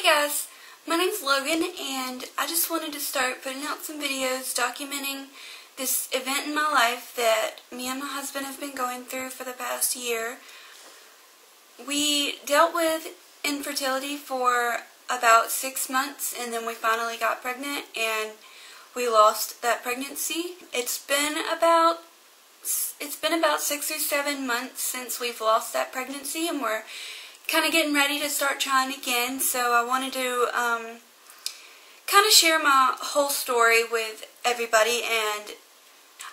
guys, my name's Logan, and I just wanted to start putting out some videos documenting this event in my life that me and my husband have been going through for the past year. We dealt with infertility for about 6 months, and then we finally got pregnant, and we lost that pregnancy. It's been about 6 or 7 months since we've lost that pregnancy, and we're kind of getting ready to start trying again. So I wanted to kind of share my whole story with everybody, and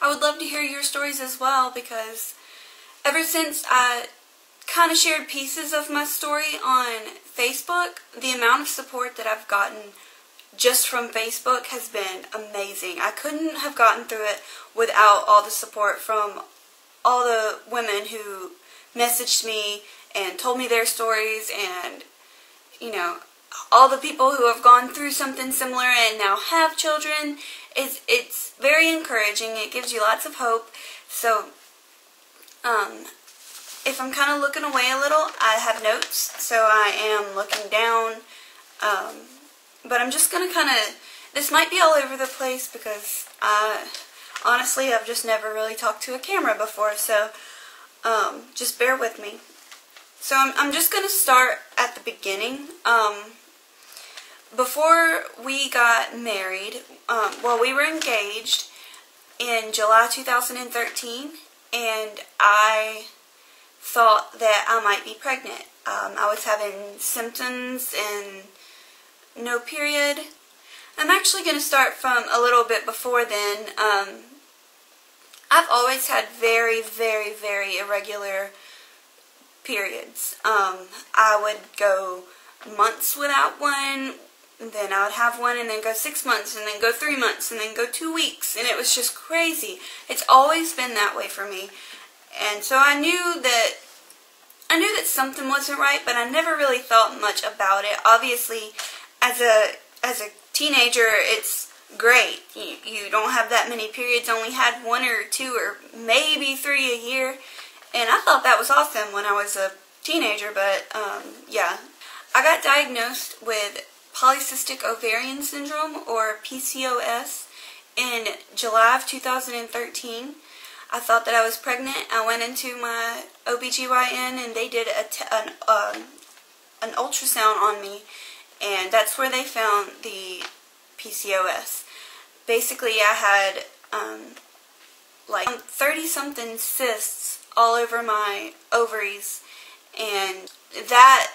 I would love to hear your stories as well, because ever since I kind of shared pieces of my story on Facebook, the amount of support that I've gotten just from Facebook has been amazing. I couldn't have gotten through it without all the support from all the women who messaged me and told me their stories, and, you know, all the people who have gone through something similar and now have children. It's very encouraging. It gives you lots of hope. So, if I'm kind of looking away a little, I have notes, so I am looking down, but I'm just going to kind of, this might be all over the place because honestly, I've just never really talked to a camera before, so just bear with me. So I'm just going to start at the beginning. Before we got married, well, we were engaged in July 2013, and I thought that I might be pregnant. I was having symptoms and no period. I'm actually going to start from a little bit before then. I've always had very, very, very irregular periods. I would go months without one, then I would have one, and then go 6 months, and then go 3 months, and then go 2 weeks, and it was just crazy. It's always been that way for me, and so I knew that something wasn't right, but I never really thought much about it. Obviously, as a teenager, it's great. You don't have that many periods, only had 1 or 2 or maybe 3 a year. And I thought that was awesome when I was a teenager, but yeah. I got diagnosed with polycystic ovarian syndrome, or PCOS, in July of 2013. I thought that I was pregnant. I went into my OBGYN, and they did an ultrasound on me, and that's where they found the PCOS. Basically, I had like 30-something cysts all over my ovaries, and that,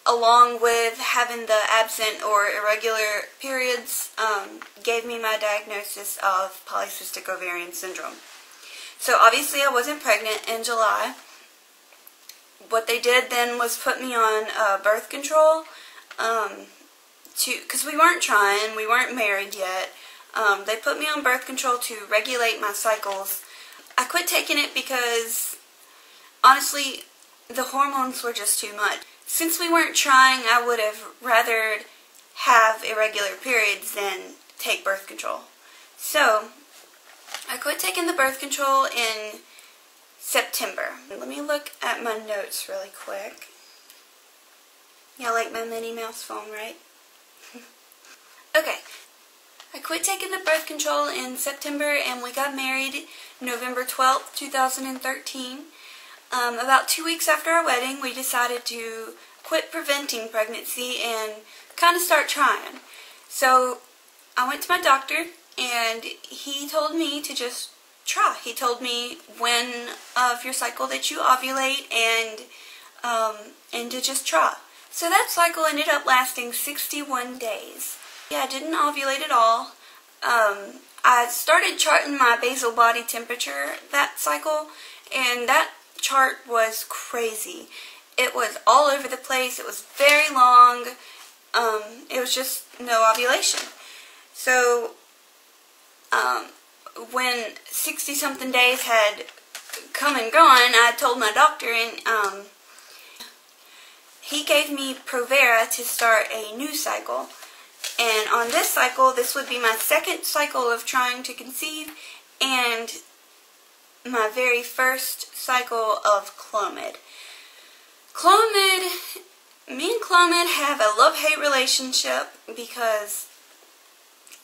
along with having the absent or irregular periods, gave me my diagnosis of polycystic ovarian syndrome. So obviously I wasn't pregnant in July. What they did then was put me on birth control, because we weren't trying, we weren't married yet. They put me on birth control to regulate my cycles. I quit taking it because, honestly, the hormones were just too much. Since we weren't trying, I would have rather have irregular periods than take birth control. So, I quit taking the birth control in September. Let me look at my notes really quick. Y'all like my Minnie Mouse phone, right? Okay. I quit taking the birth control in September, and we got married November 12th, 2013. About 2 weeks after our wedding, we decided to quit preventing pregnancy and kind of start trying. So I went to my doctor, and he told me to just try. He told me when of your cycle that you ovulate, and to just try. So that cycle ended up lasting 61 days. Yeah, I didn't ovulate at all. I started charting my basal body temperature that cycle, and that chart was crazy. It was all over the place. It was very long. It was just no ovulation. So, when 60-something days had come and gone, I told my doctor, and he gave me Provera to start a new cycle. And on this cycle, this would be my second cycle of trying to conceive, and my very first cycle of Clomid. Clomid Me and Clomid have a love-hate relationship because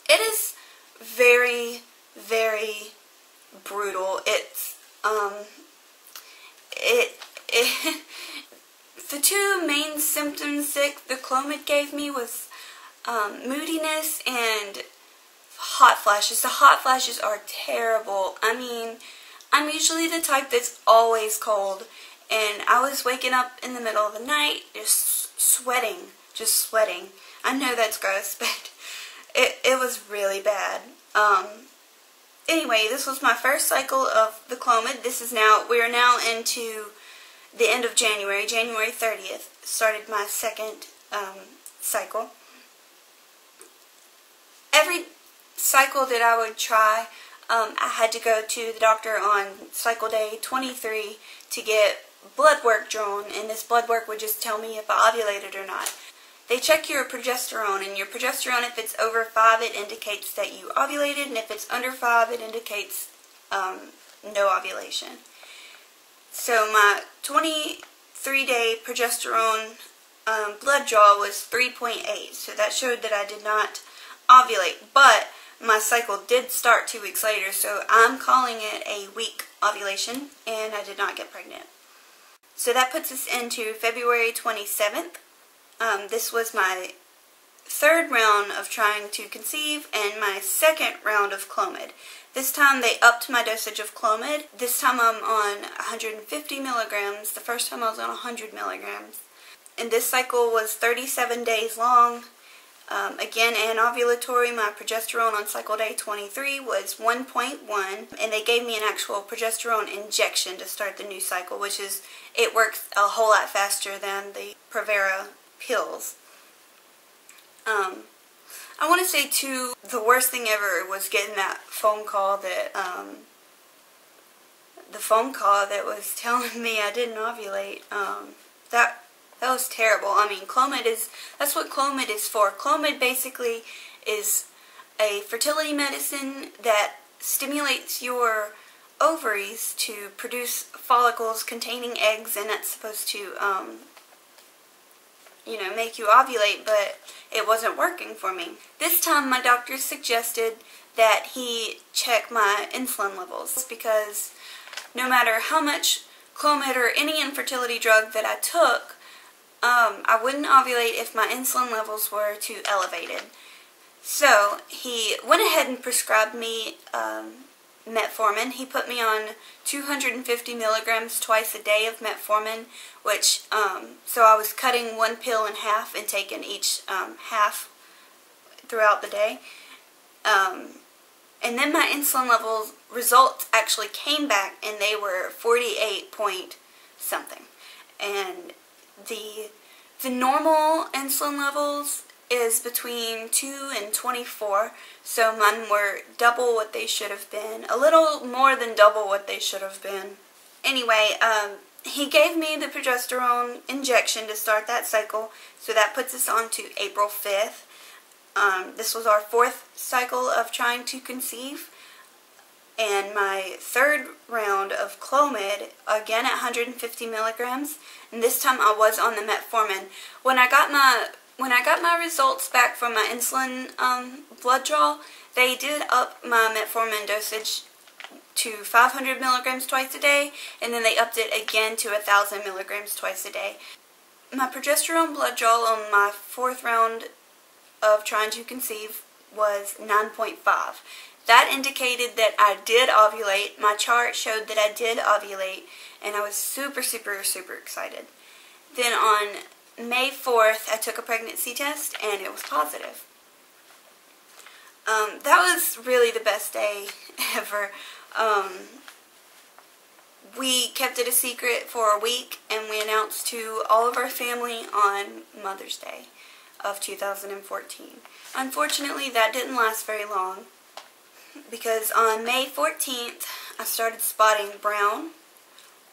it is very, very brutal. It's, the two main symptoms that the Clomid gave me was moodiness and hot flashes. The hot flashes are terrible. I mean, I'm usually the type that's always cold, and I was waking up in the middle of the night just sweating. I know that's gross, but it was really bad. Anyway, this was my first cycle of the Clomid. We are now into the end of January. January 30th started my second cycle. Every cycle that I would try, I had to go to the doctor on cycle day 23 to get blood work drawn, and this blood work would just tell me if I ovulated or not. They check your progesterone, and your progesterone, if it's over 5, it indicates that you ovulated, and if it's under 5, it indicates no ovulation. So my 23-day progesterone blood draw was 3.8, so that showed that I did not ovulate, but my cycle did start 2 weeks later, so I'm calling it a weak ovulation, and I did not get pregnant. So that puts us into February 27th. This was my third round of trying to conceive and my second round of Clomid. This time they upped my dosage of Clomid. This time I'm on 150 milligrams. The first time I was on 100 milligrams. And this cycle was 37 days long. Again, anovulatory, my progesterone on cycle day 23 was 1.1, and they gave me an actual progesterone injection to start the new cycle, it works a whole lot faster than the Provera pills. I want to say too, the worst thing ever was getting that phone call that, was telling me I didn't ovulate. That was terrible. I mean, that's what Clomid is for. Clomid basically is a fertility medicine that stimulates your ovaries to produce follicles containing eggs, and that's supposed to, make you ovulate, but it wasn't working for me. This time my doctor suggested that he check my insulin levels, because no matter how much Clomid or any infertility drug that I took, I wouldn't ovulate if my insulin levels were too elevated. So he went ahead and prescribed me metformin. He put me on 250 milligrams twice a day of metformin, which, so I was cutting one pill in half and taking each half throughout the day. And then my insulin levels results actually came back, and they were 48 point something. And the normal insulin levels is between 2 and 24, so mine were double what they should have been, a little more than double what they should have been. Anyway, he gave me the progesterone injection to start that cycle, so that puts us on to April 5th. This was our fourth cycle of trying to conceive, and my third round of Clomid, again at 150 milligrams, and this time I was on the metformin. When I got my results back from my insulin blood draw, they did up my metformin dosage to 500 milligrams twice a day, and then they upped it again to 1,000 milligrams twice a day. My progesterone blood draw on my fourth round of trying to conceive was 9.5. That indicated that I did ovulate. My chart showed that I did ovulate, and I was super, super, super excited. Then on May 4th, I took a pregnancy test, and it was positive. That was really the best day ever. We kept it a secret for a week, and we announced to all of our family on Mother's Day of 2014. Unfortunately, that didn't last very long, because on May 14th, I started spotting brown,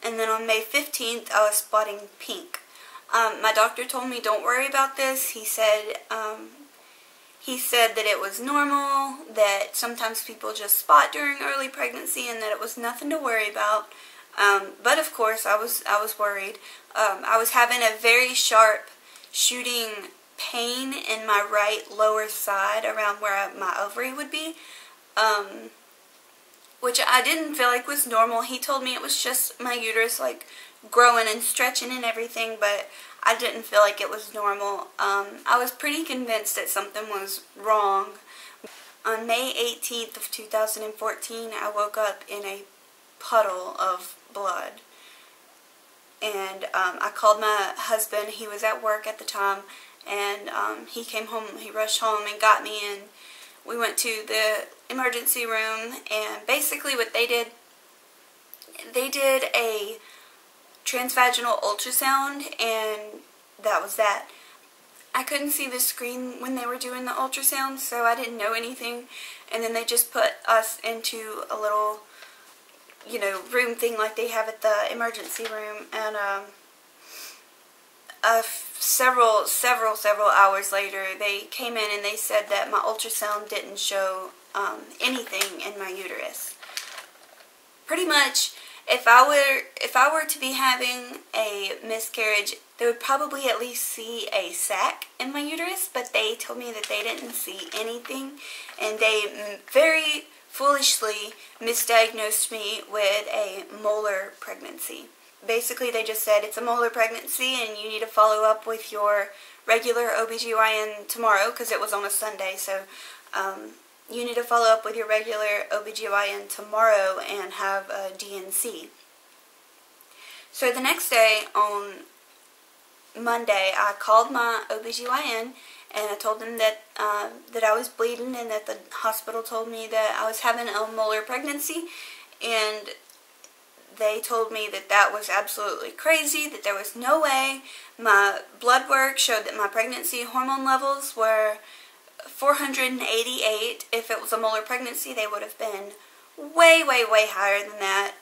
and then on May 15th, I was spotting pink. My doctor told me, don't worry about this. He said that it was normal, that sometimes people just spot during early pregnancy, and that it was nothing to worry about. But of course, I was worried. I was having a very sharp shooting pain in my right lower side around where my ovary would be, which I didn't feel like was normal. He told me it was just my uterus like growing and stretching and everything, but I didn't feel like it was normal. I was pretty convinced that something was wrong. On May 18th of 2014, I woke up in a puddle of blood. And I called my husband. He was at work at the time, and he came home. He rushed home and got me, and we went to the emergency room. And basically what they did a transvaginal ultrasound, and that was that. I couldn't see the screen when they were doing the ultrasound, so I didn't know anything. And then they just put us into a little, you know, room thing like they have at the emergency room. And several hours later, they came in and they said that my ultrasound didn't show anything in my uterus. Pretty much, if I were to be having a miscarriage, they would probably at least see a sac in my uterus, but they told me that they didn't see anything, and they very foolishly misdiagnosed me with a molar pregnancy. Basically, they just said it's a molar pregnancy and you need to follow up with your regular OBGYN tomorrow, because it was on a Sunday, so you need to follow up with your regular OBGYN tomorrow and have a DNC. So the next day, on Monday, I called my OBGYN and I told them that that I was bleeding and that the hospital told me that I was having a molar pregnancy, and they told me that that was absolutely crazy, that there was no way. My blood work showed that my pregnancy hormone levels were 488. If it was a molar pregnancy, they would have been way higher than that.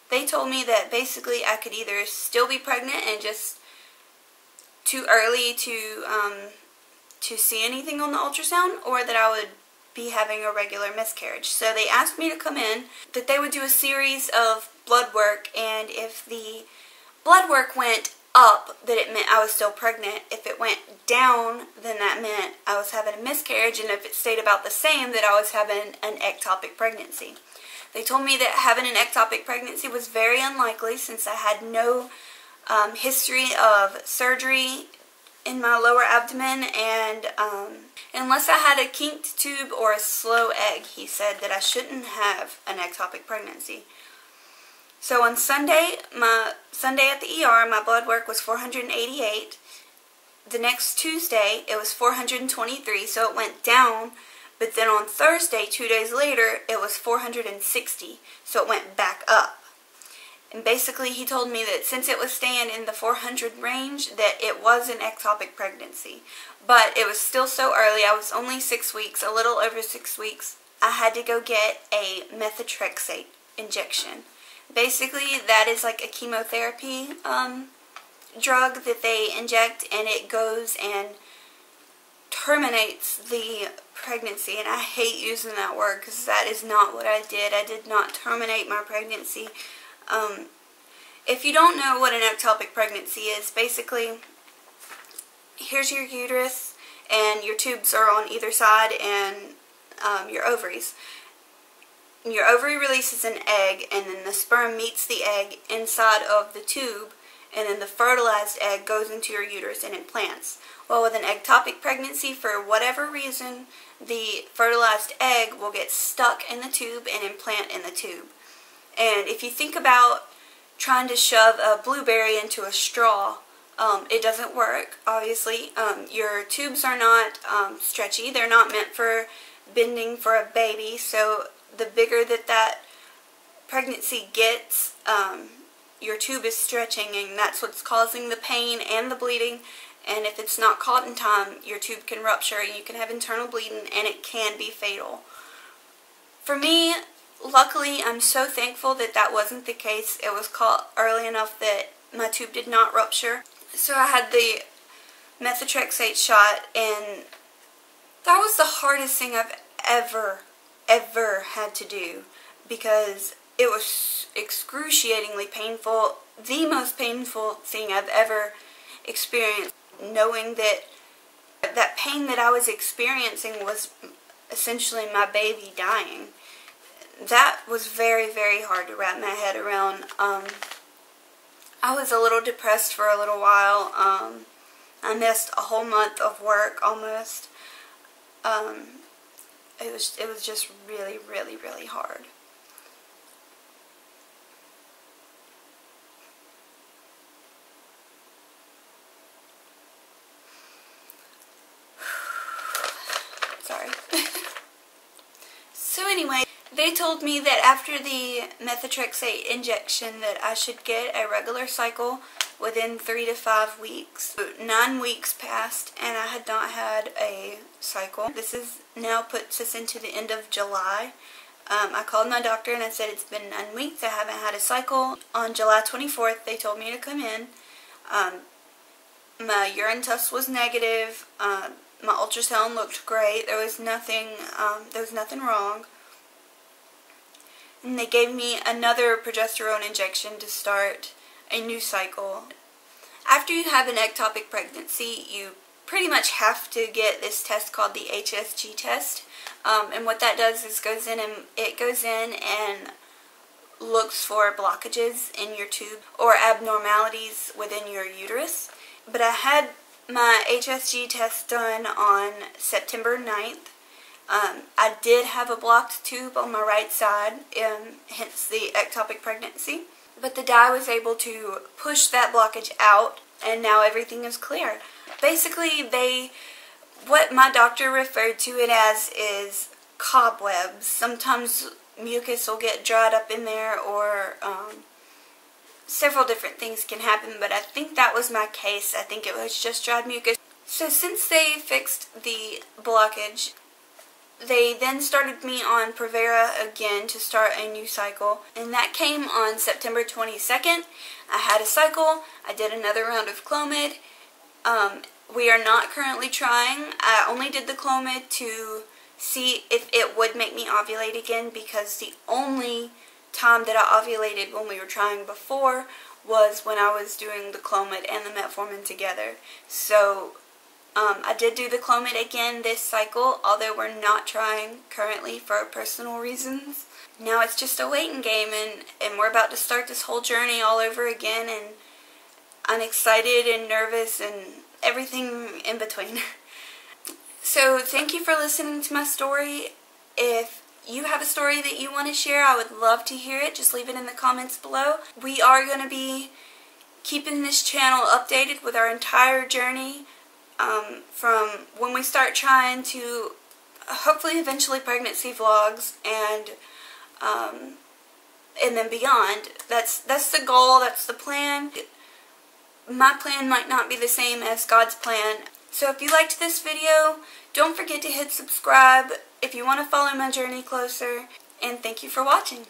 They told me that basically I could either still be pregnant and just too early to see anything on the ultrasound, or that I would be having a regular miscarriage. So they asked me to come in, that they would do a series of blood work, and if the blood work went up, that it meant I was still pregnant. If it went down, then that meant I was having a miscarriage, and if it stayed about the same, that I was having an ectopic pregnancy. They told me that having an ectopic pregnancy was very unlikely, since I had no history of surgery in my lower abdomen, and unless I had a kinked tube or a slow egg, he said that I shouldn't have an ectopic pregnancy. So on Sunday at the ER, my blood work was 488. The next Tuesday, it was 423, so it went down. But then on Thursday, 2 days later, it was 460, so it went back up. And basically, he told me that since it was staying in the 400 range, that it was an ectopic pregnancy. But it was still so early. I was only 6 weeks, a little over 6 weeks. I had to go get a methotrexate injection. Basically, that is like a chemotherapy drug that they inject, and it goes and terminates the pregnancy. And I hate using that word, because that is not what I did. I did not terminate my pregnancy. If you don't know what an ectopic pregnancy is, basically, here's your uterus, and your tubes are on either side, and your ovaries. Your ovary releases an egg, and then the sperm meets the egg inside of the tube, and then the fertilized egg goes into your uterus and implants. Well, with an ectopic pregnancy, for whatever reason, the fertilized egg will get stuck in the tube and implant in the tube. And if you think about trying to shove a blueberry into a straw, it doesn't work, obviously. Your tubes are not stretchy. They're not meant for bending for a baby, so the bigger that pregnancy gets, your tube is stretching, and that's what's causing the pain and the bleeding. And if it's not caught in time, your tube can rupture, and you can have internal bleeding, and it can be fatal. For me, luckily, I'm so thankful that that wasn't the case. It was caught early enough that my tube did not rupture. So I had the methotrexate shot, and that was the hardest thing I've ever had to do, because it was excruciatingly painful. The most painful thing I've ever experienced. knowing that that pain that I was experiencing was essentially my baby dying. That was very, very hard to wrap my head around. I was a little depressed for a little while. I missed a whole month of work almost. It was just really, really, really hard. Sorry. So anyway, they told me that after the methotrexate injection that I should get a regular cycle within 3 to 5 weeks. 9 weeks passed and I had not had a cycle. This is now puts us into the end of July. I called my doctor and I said it's been 9 weeks, I haven't had a cycle. On July 24th they told me to come in. My urine test was negative. My ultrasound looked great. There was nothing wrong. And they gave me another progesterone injection to start a new cycle. After you have an ectopic pregnancy, you pretty much have to get this test called the HSG test. And what that does is it goes in and looks for blockages in your tube or abnormalities within your uterus. But I had my HSG test done on September 9th. I did have a blocked tube on my right side, hence the ectopic pregnancy. But the dye was able to push that blockage out, and now everything is clear. Basically, what my doctor referred to it as is cobwebs. Sometimes mucus will get dried up in there, or several different things can happen, but I think that was my case. I think it was just dried mucus. So since they fixed the blockage, they then started me on Provera again to start a new cycle, and that came on September 22nd. I had a cycle. I did another round of Clomid. We are not currently trying. I only did the Clomid to see if it would make me ovulate again, because the only time that I ovulated when we were trying before was when I was doing the Clomid and the metformin together. So I did do the Clomid again this cycle, although we're not trying currently for personal reasons. Now it's just a waiting game, and we're about to start this whole journey all over again, and I'm excited and nervous and everything in between. So thank you for listening to my story. If you have a story that you want to share, I would love to hear it. Just leave it in the comments below. We are going to be keeping this channel updated with our entire journey, from when we start trying to hopefully eventually pregnancy vlogs, and then beyond. That's the goal, that's the plan. My plan might not be the same as God's plan. So if you liked this video, don't forget to hit subscribe if you want to follow my journey closer, and thank you for watching.